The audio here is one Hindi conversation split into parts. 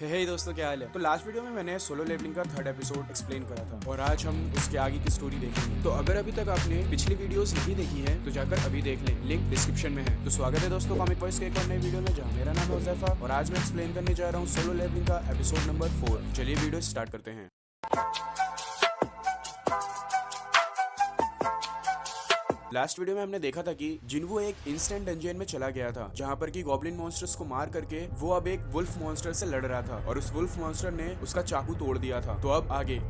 हे दोस्तों, क्या हाल है। तो लास्ट वीडियो में मैंने सोलो लेवलिंग का थर्ड एपिसोड एक्सप्लेन करा था और आज हम उसके आगे की स्टोरी देखेंगे। तो अगर अभी तक आपने पिछली वीडियोस नहीं देखी है तो जाकर अभी देख लें, लिंक डिस्क्रिप्शन में है। तो स्वागत है दोस्तों कॉमिक बॉयज के एक और नई वीडियो में, जहाँ मेरा नाम है हुज़ैफा और आज मैं एक्सप्लेन करने जा रहा हूँ सोलो लेवलिंग का एपिसोड नंबर 4। चलिए वीडियो स्टार्ट करते हैं। लास्ट वीडियो में हमने देखा था कि जिन्वू एक इंस्टेंट डंजन में चला गया था, जहाँ पर कि गॉब्लिन मॉन्स्टर्स को मार करके वो अब एक वुल्फ मॉन्स्टर से लड़ रहा था और उस वुल्फ मॉन्स्टर ने उसका चाकू तोड़ दिया था। तो अब आगे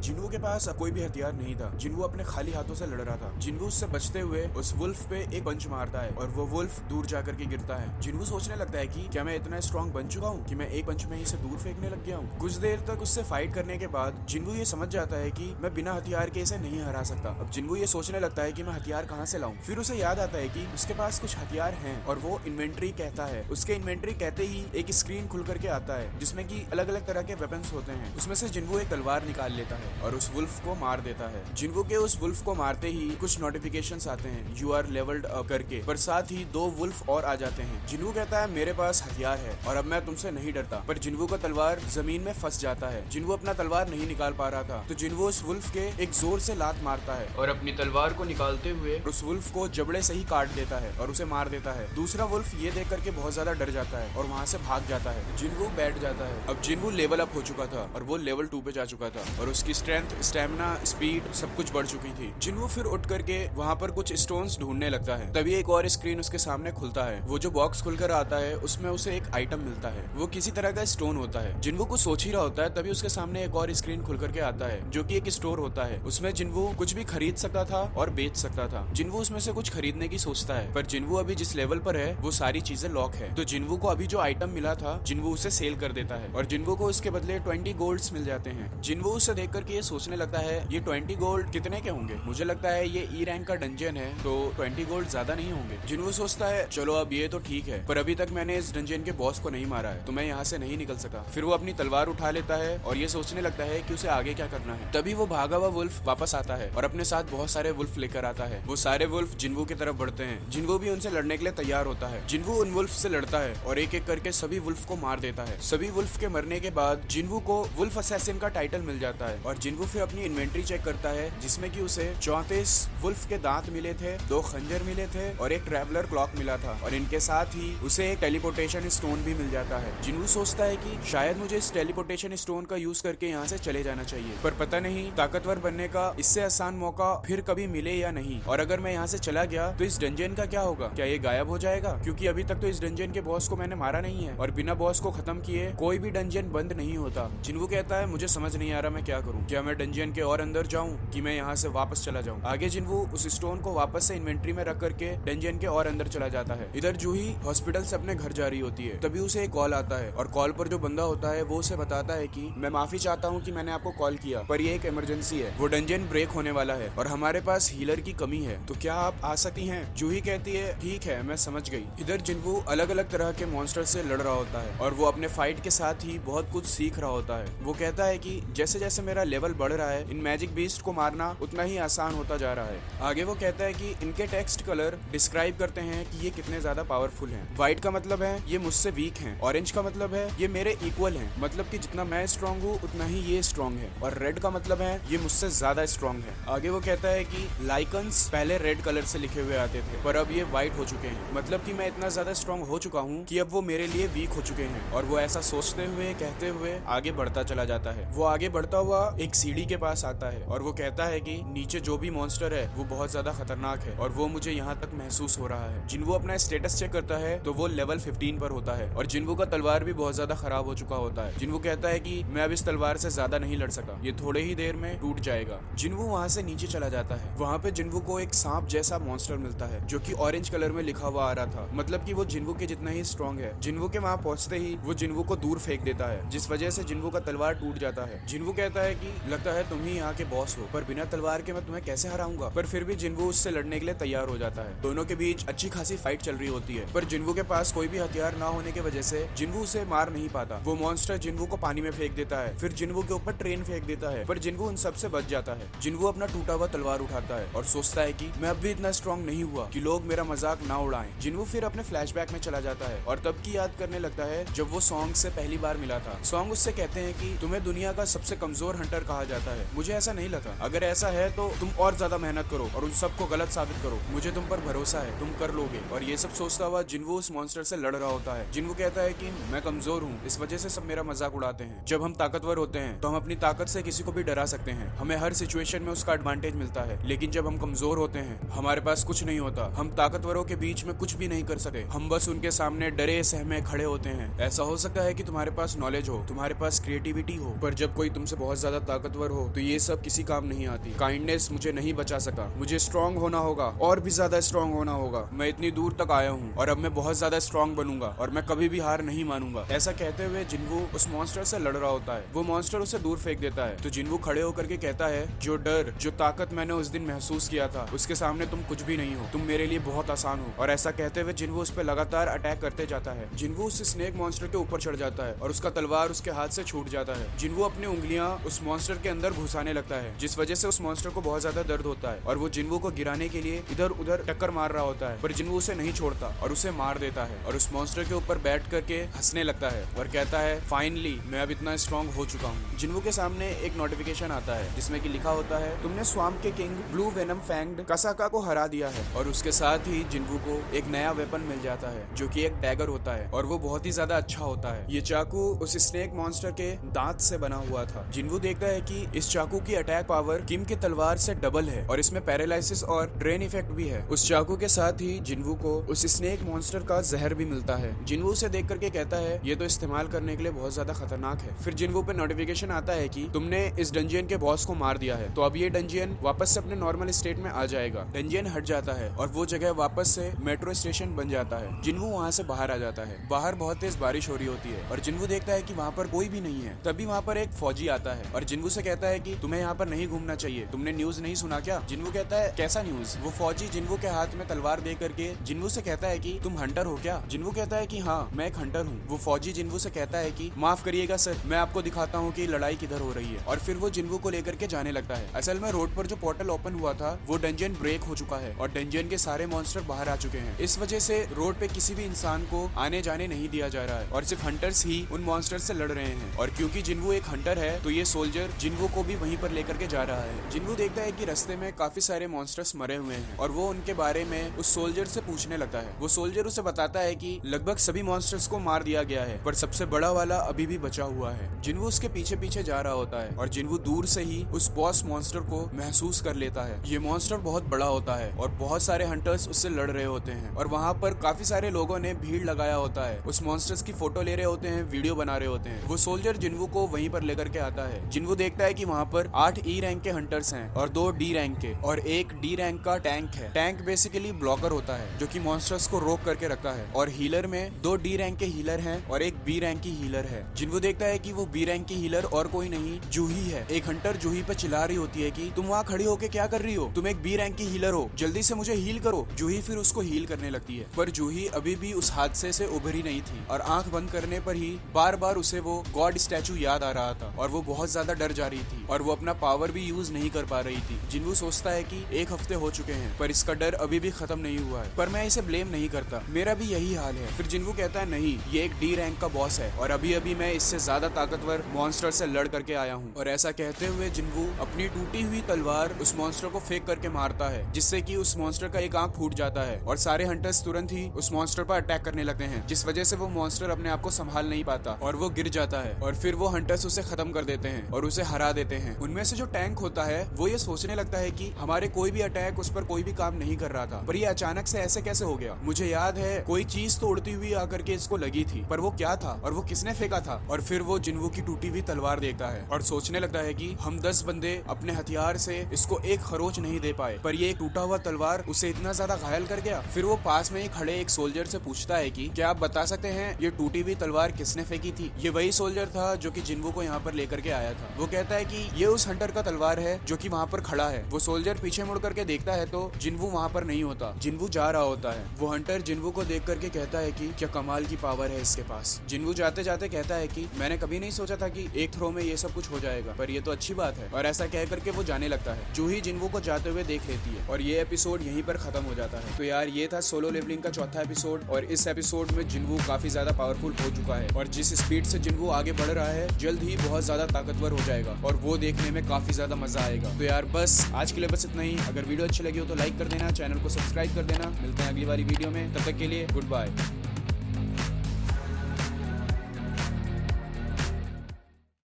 जिन्वू के पास अब कोई भी हथियार नहीं था। जिन्वू अपने खाली हाथों से लड़ रहा था। जिन्वू उससे बचते हुए उस वुल्फ पे एक पंच मारता है और वो वुल्फ दूर जाकर के गिरता है। जिन्वू सोचने लगता है कि क्या मैं इतना स्ट्रॉन्ग बन चुका हूँ कि मैं एक पंच में ही इसे दूर फेंकने लग गया हूँ। कुछ देर तक उससे फाइट करने के बाद जिन्वू ये समझ जाता है कि मैं बिना हथियार के इसे नहीं हरा सकता। अब जिन्वू ये सोचने लगता है कि मैं हथियार कहाँ से लाऊं। फिर उसे याद आता है कि उसके पास कुछ हथियार हैं और वो इन्वेंट्री कहता है। उसके इन्वेंट्री कहते ही एक स्क्रीन खुल करके आता है जिसमें कि अलग अलग तरह के वेपन्स होते हैं। उसमें से जिन्वू एक तलवार निकाल लेता है और उस वुल्फ को मार देता है। जिन्वू के उस वुल्फ को मारते ही कुछ नोटिफिकेशंस आते हैं, यू आर लेवल्ड करके, पर साथ ही 2 वुल्फ और आ जाते हैं। जिन्वू कहता है मेरे पास हथियार है और अब मैं तुमसे नहीं डरता, पर जिन्वू का तलवार जमीन में फंस जाता है। जिन्वू अपना तलवार नहीं निकाल पा रहा था तो जिन्वू उस वुल्फ के एक जोर से लात मारता है और अपनी तलवार को निकालते हुए उस वुल्फ को जबड़े से ही काट देता है और उसे मार देता है। दूसरा वुल्फ ये देख करके बहुत ज्यादा डर जाता है और वहाँ से भाग जाता है। जिन्वू बैठ जाता है। अब जिन्वू लेवल अप हो चुका था और वो लेवल 2 पे जा चुका था और उसकी स्ट्रेंथ, स्टेमिना, स्पीड सब कुछ बढ़ चुकी थी। जिन्वू फिर उठ करके वहाँ पर कुछ स्टोन्स ढूंढने लगता है। तभी एक और स्क्रीन उसके सामने खुलता है। वो जो बॉक्स खुलकर आता है उसमें उसे एक आइटम मिलता है। वो किसी तरह का स्टोन होता है। जिन्वू कुछ सोच ही रहा होता है तभी उसके सामने एक और स्क्रीन खुल करके आता है जो कि एक स्टोर होता है। उसमें जिन्वू कुछ भी खरीद सकता था और बेच सकता था। जिन्वू उसमें से कुछ खरीदने की सोचता है, पर जिन्वू अभी जिस लेवल पर है वो सारी चीजें लॉक है। तो जिन्वू को अभी जो आइटम मिला था जिन्वू उसे सेल कर देता है और जिन्वू को इसके बदले 20 गोल्ड्स मिल जाते हैं। जिन्वू उसे देख करके ये सोचने लगता है ये 20 गोल्ड कितने के होंगे। मुझे लगता है ये ई रैंक का डंजन है तो 20 गोल्ड ज्यादा नहीं होंगे। जिन्वू सोचता है चलो अब ये तो ठीक है, पर अभी तक मैंने इस डंजन के बॉस को नहीं मारा है तो मैं यहाँ से नहीं निकल सका। फिर वो अपनी तलवार उठा लेता है और ये सोचने लगता है कि उसे आगे क्या करना है। तभी वो भागा हुआ वुल्फ वापस आता है और अपने साथ बहुत सारे वुल्फ लेकर आता है। वो सारे वुल्फ जिन्वू की तरफ बढ़ते हैं। जिन्वू भी उनसे लड़ने के लिए तैयार होता है। जिन्वू उन वुल्फ से लड़ता है और एक एक करके सभी वुल्फ को मार देता है। सभी वुल्फ के मरने के बाद जिन्वू को वुल्फ असैसिन का टाइटल मिल जाता है और जिन्वू फिर अपनी इन्वेंट्री चेक करता है जिसमें कि उसे 34 वुल्फ के दांत मिले थे, 2 खंजर मिले थे और एक ट्रैवलर क्लॉक मिला था और इनके साथ ही उसे एक टेलीपोर्टेशन स्टोन भी मिल जाता है। जिन्वू सोचता है कि शायद मुझे इस टेलीपोर्टेशन स्टोन का यूज करके यहाँ से चले जाना चाहिए, पर पता नहीं ताकतवर बनने का इससे आसान मौका फिर कभी मिले या नहीं। और अगर मैं यहाँ से चला गया तो इस डंजन का क्या होगा, क्या ये गायब हो जाएगा? क्योंकि अभी तक तो इस डंजन के बॉस को मैंने मारा नहीं है और बिना बॉस को खत्म किए कोई भी डंजन बंद नहीं होता। जिन्वू कहता है मुझे समझ नहीं आ रहा मैं क्या करूँ, क्या मैं डंजन के और अंदर जाऊँ कि मैं यहाँ से वापस चला जाऊँ। आगे जिन्वू उस स्टोन को वापस से इन्वेंट्री में रख करके डंजन के और अंदर चला जाता है। इधर जूही हॉस्पिटल से अपने घर जा रही होती है तभी उसे एक कॉल आता है और कॉल पर जो बंदा होता है वो उसे बताता है कि मैं माफी चाहता हूँ कि मैंने आपको कॉल किया, पर ये एक इमरजेंसी है, वो डंजन ब्रेक होने वाला है और हमारे पास हीलर की कमी है, तो क्या आप आ सकती हैं? जूही कहती है ठीक है मैं समझ गई। इधर जिन्वू अलग अलग तरह के मॉन्स्टर से लड़ रहा होता है और वो अपने फाइट के साथ ही बहुत कुछ सीख रहा होता है। वो कहता है कि जैसे जैसे मेरा लेवल बढ़ रहा है इन मैजिक बीस्ट को मारना उतना ही आसान होता जा रहा है। आगे वो कहता है कि इनके टेक्स्ट कलर डिस्क्राइब करते हैं कि ये कितने ज्यादा पावरफुल हैं। व्हाइट का मतलब है ये मुझसे वीक हैं, ऑरेंज का मतलब है ये मेरे इक्वल हैं, मतलब कि जितना मैं स्ट्रांग हूँ उतना ही ये स्ट्रांग है, और रेड का मतलब है ये मुझसे ज्यादा स्ट्रांग है। आगे वो कहता है कि लाइकन्स पहले रेड कलर से लिखे हुए आते थे पर अब ये व्हाइट हो चुके हैं, मतलब कि मैं इतना ज्यादा स्ट्रांग हो चुका हूँ कि अब वो मेरे लिए वीक हो चुके हैं। और वो ऐसा सोचते हुए कहते हुए आगे बढ़ता चला जाता है। वो आगे बढ़ता हुआ एक सीढ़ी के पास आता है और वो कहता है कि नीचे जो भी मॉन्स्टर है वो बहुत ज्यादा खतरनाक है और वो मुझे यहाँ तक महसूस हो रहा है। जिन्वू अपना स्टेटस चेक करता है तो वो लेवल 15 पर होता है और जिन्वू का तलवार भी बहुत ज्यादा खराब हो चुका होता है। जिन्वू कहता है कि मैं अब इस तलवार से ज्यादा नहीं लड़ सका, ये थोड़े ही देर में टूट जाएगा। जिन्वू वहाँ से नीचे चला जाता है। वहाँ पे जिन्वू को एक सांप जैसा मॉन्स्टर मिलता है जो कि ऑरेंज कलर में लिखा हुआ आ रहा था, मतलब कि वो जिन्वू के जितना ही स्ट्रॉन्ग है। जिन्वू के वहाँ पहुँचते ही वो जिन्वू को दूर फेंक देता है जिस वजह से जिन्वू का तलवार टूट जाता है। जिन्वू कहता है कि लगता है तुम ही यहाँ के बॉस हो, पर बिना तलवार के मैं तुम्हें कैसे हराऊंगा। पर फिर भी जिन्वू उससे लड़ने के लिए तैयार हो जाता है। दोनों के बीच अच्छी खासी फाइट चल रही होती है, पर जिन्वू के पास कोई भी हथियार ना होने की वजह से जिन्वू उसे मार नहीं पाता। वो मॉन्स्टर जिन्वू को पानी में फेंक देता है, फिर जिन्वू के ऊपर ट्रेन फेंक देता है, पर जिन्वू उन सबसे बच जाता है। जिन्वू अपना टूटा हुआ तलवार उठाता है और सोचता है कि मैं अब भी इतना स्ट्रॉन्ग नहीं हुआ कि लोग मेरा मजाक ना उड़ाएं। जिन्वू फिर अपने फ्लैशबैक में चला जाता है और तब की याद करने लगता है जब वो सॉन्ग से पहली बार मिला था। सॉन्ग उससे कहते हैं कि तुम्हें दुनिया का सबसे कमजोर हंटर कहा जाता है। मुझे ऐसा नहीं लगा, अगर ऐसा है तो तुम और ज्यादा मेहनत करो और उन सबको गलत साबित करो। मुझे तुम पर भरोसा है, तुम कर लोगे। और ये सब सोचता हुआ जिन्वू उस मॉन्स्टर से लड़ रहा होता है। जिन्वू कहता है कि मैं कमजोर हूँ, इस वजह से सब मेरा मजाक उड़ाते हैं। जब हम ताकतवर होते हैं तो हम अपनी ताकत से किसी को भी डरा सकते हैं, हमें हर सिचुएशन में उसका एडवांटेज मिलता है। लेकिन जब हम कमजोर होते हैं हमारे पास कुछ नहीं होता, हम ताकतवरों के बीच में कुछ भी नहीं कर सकते, हम बस उनके सामने डरे सहमे खड़े होते हैं। ऐसा हो सकता है कि तुम्हारे पास नॉलेज हो, तुम्हारे पास क्रिएटिविटी हो, पर जब कोई तुमसे बहुत ज्यादा ताकतवर हो तो ये सब किसी काम नहीं आती। काइंडनेस मुझे नहीं बचा सका, मुझे स्ट्रांग होना होगा, और भी ज्यादा स्ट्रांग होना होगा। मैं इतनी दूर तक आया हूँ और अब मैं बहुत ज्यादा स्ट्रांग बनूंगा और मैं कभी भी हार नहीं मानूंगा। ऐसा कहते हुए जिन्वू उस मॉन्स्टर से लड़ रहा होता है। वो मॉन्स्टर उसे दूर फेंक देता है तो जिन्वू खड़े होकर के कहता है, जो डर, जो ताकत मैंने उस दिन महसूस किया था, उसके सामने तुम कुछ भी नहीं हो, तुम मेरे लिए बहुत आसान हो। और ऐसा कहते हुए जिन्वू उस पर लगातार अटैक करते जाता है। जिन्वू उस स्नेक मॉन्स्टर के ऊपर चढ़ जाता है और उसका तलवार उसके हाथ से छूट जाता है। जिन्वू अपनी उंगलियां उस मॉन्स्टर के अंदर घुसाने लगता है, जिस वजह से उस मॉन्स्टर को बहुत ज्यादा दर्द होता है और वो जिन्वू को गिराने के लिए इधर उधर टक्कर मार रहा होता है, पर जिन्वू उसे नहीं छोड़ता और उसे मार देता है और उस मॉन्स्टर के ऊपर बैठ करके हंसने लगता है और कहता है, फाइनली मैं अब इतना स्ट्रॉन्ग हो चुका हूँ। जिन्वू के सामने एक नोटिफिकेशन आता है जिसमें कि लिखा होता है, तुमने स्वाम्प के किंग ब्लू वेनम फैंग्ड कसाका को हरा दिया है। और उसके साथ ही जिन्वू को एक नया वेपन मिल जाता है जो कि एक डैगर होता है और वो बहुत ही ज्यादा अच्छा होता है। ये चाकू उस स्नेक मॉन्स्टर के दांत से बना हुआ था। जिन्वू देखता है कि इस चाकू की अटैक पावर किम की तलवार से डबल है और इसमें पैरालिसिस और ड्रेन इफेक्ट भी है। उस चाकू के साथ ही जिन्वू को उस स्नेक मॉन्स्टर का जहर भी मिलता है। जिन्वू उसे देख करके कहता है, ये तो इस्तेमाल करने के लिए बहुत ज्यादा खतरनाक है। फिर जिन्वू पे नोटिफिकेशन आता है कि तुमने इस डंजियन के बॉस को मार दिया है, तो अब ये डंजियन वापस से अपने नॉर्मल स्टेट में आ जाएगा। डंजियन हट जाता है और वो जगह वापस से मेट्रो स्टेशन बन जाता है। जिन्वू वहाँ से बाहर आ जाता है। बाहर बहुत तेज बारिश हो रही होती है और जिन्वू देखता है कि वहाँ पर कोई भी नहीं है। तभी वहाँ पर एक फौजी आता है और जिन्वू से कहता है कि तुम्हें यहाँ पर नहीं घूमना चाहिए, तुमने न्यूज नहीं सुना क्या? जिन्वू कहता है, कैसा न्यूज? वो फौजी जिन्वू के हाथ में तलवार दे करके जिन्वू से कहता है कि तुम हंटर हो क्या? जिन्वू कहता है कि हाँ, मैं एक हंटर हूँ। वो फौजी जिन्वू से कहता है कि माफ करिएगा सर, मैं आपको दिखाता हूँ कि लड़ाई किधर हो रही है। और फिर वो जिन्वू को लेकर के जाने लगता है। असल में रोड पर जो पोर्टल ओपन हुआ था वो डंजियन ब्रेक हो चुका है और डंजियन के सारे मॉन्स्टर बाहर आ चुके हैं। इस वजह से रोड पे किसी भी इंसान को आने जाने नहीं दिया जा रहा है और सिर्फ हंटर्स ही उन मॉन्स्टर से लड़ रहे हैं। और क्योंकि जिन्वू एक हंटर है तो ये सोल्जर जिन्वू को भी वहीं पर लेकर के जा रहा है। जिन्वू देखता है कि रास्ते में काफी सारे मॉन्स्टर्स मरे हुए हैं और वो उनके बारे में उस सोल्जर से पूछने लगता है। वो सोल्जर उसे बताता है कि लगभग सभी मॉन्स्टर्स को मार दिया गया है पर सबसे बड़ा वाला अभी भी बचा हुआ है। जिन्वू उसके पीछे पीछे जा रहा होता है और जिन्वू दूर से ही उस बॉस मॉन्स्टर को महसूस कर लेता है। ये मॉन्स्टर बहुत बड़ा होता है और बहुत सारे हंटर्स उससे लड़ रहे होते हैं और वहाँ पर काफी सारे लोगों ने भीड़ लगाया होता है। उस मॉन्स्टर्स की फोटो ले रहे होते हैं, वीडियो बना रहे होते हैं। वो सोल्जर जिन्वू को वहीं पर लेकर के आता है। जिन्वू देखता है कि वहाँ पर 8 ई रैंक के हंटर्स हैं और 2 डी रैंक के और एक डी रैंक का टैंक है। टैंक बेसिकली ब्लॉकर होता है जो कि मॉन्स्टर्स को रोक करके रखता है और हीलर में 2 डी रैंक के हीलर हैं और एक बी रैंक की हीलर है। जिन्वू देखता है कि वो बी रैंक की हीलर और कोई नहीं, जूही है। एक हंटर जूही पे चिल्ला रही होती है कि तुम वहाँ खड़ी होके क्या कर रही हो, तुम एक बी रैंक की हीलर हो, जल्दी से मुझे हील करो। जूही फिर उसको हील करने लगती है पर जूही अभी भी उस हादसे से उभरी नहीं थी और आंख बंद करने पर ही बार बार उसे वो गॉड स्टैचू याद आ रहा था और वो बहुत ज्यादा डर जा रही थी और वो अपना पावर भी यूज नहीं कर पा रही थी। जिन्वू सोचता है कि 1 हफ्ते हो चुके हैं पर इसका डर अभी भी खत्म नहीं हुआ है, पर मैं इसे ब्लेम नहीं करता, मेरा भी यही हाल है। फिर जिन्वू कहता है, नहीं, ये एक डी रैंक का बॉस है और अभी अभी मैं इससे ज्यादा ताकतवर मॉन्स्टर से लड़ करके आया हूँ। और ऐसा कहते हुए जिन्वू अपनी टूटी हुई तलवार उस मॉन्स्टर को फेंक करके मारता है जिससे कि उस मॉन्स्टर का एक आंख फूट जाता है और सारे हंटर्स तुरंत ही उस मॉन्स्टर पर अटैक करने लगते हैं जिस वजह से वो मॉन्स्टर अपने आप को संभाल नहीं पाता और वो गिर जाता है और फिर वो हंटर्स उसे खत्म कर देते हैं और उसे हरा देते हैं। उनमें से जो टैंक होता है वो ये सोचने लगता है कि हमारे कोई भी अटैक उस पर कोई भी काम नहीं कर रहा था, पर ये अचानक से ऐसे कैसे हो गया। मुझे याद है कोई चीज तो उड़ती हुई आकर के इसको लगी थी, पर वो क्या था और वो किसने फेंका था। और फिर वो जिन्वू की टूटी हुई तलवार देखता है और सोचने लगता है कि हम 10 बंदे अपने हथियार से इसको एक खरोच नहीं दे पाए, पर ये एक टूटा हुआ तलवार उसे इतना ज्यादा घायल कर गया। फिर वो पास में ही खड़े एक सोल्जर से पूछता है कि क्या आप बता सकते हैं ये टूटी हुई तलवार किसने फेंकी थी। ये वही सोल्जर था जो कि जिन्वू को यहाँ पर लेकर के आया था। वो कहता है कि ये उस हंटर का तलवार है जो कि वहाँ पर खड़ा है। वो सोल्जर पीछे मुड़ करके देखता है तो जिन्वू वहाँ पर नहीं होता, जिन्वू जा रहा होता है। वो हंटर जिन्वू को देख करके कहता है कि क्या कमाल की पावर है इसके पास। जिन्वू जाते जाते कहता है कि मैंने कभी नहीं सोचा था कि एक थ्रो में ये सब कुछ हो जाएगा, पर ये तो अच्छी बात है। और ऐसा कह करके वो जाने लगता है। जूही जिन्वू को जाते हुए देख लेती है और ये एपिसोड यहीं पर खत्म हो जाता है। तो यार ये था सोलो लेवलिंग का चौथा एपिसोड और इस एपिसोड में जिन्वू काफी ज्यादा पावरफुल हो चुका है और जिस स्पीड से जिन्वू आगे बढ़ रहा है जल्द ही बहुत ज्यादा ताकतवर हो जाएगा और वो देखने में काफी ज्यादा मजा आएगा। तो यार बस आज के लिए बस इतना ही। अगर वीडियो अच्छी लगी हो तो लाइक कर देना, चैनल को सब्सक्राइब कर देना। मिलते हैं अगली वाली वीडियो में, तब तक के लिए गुड बाय।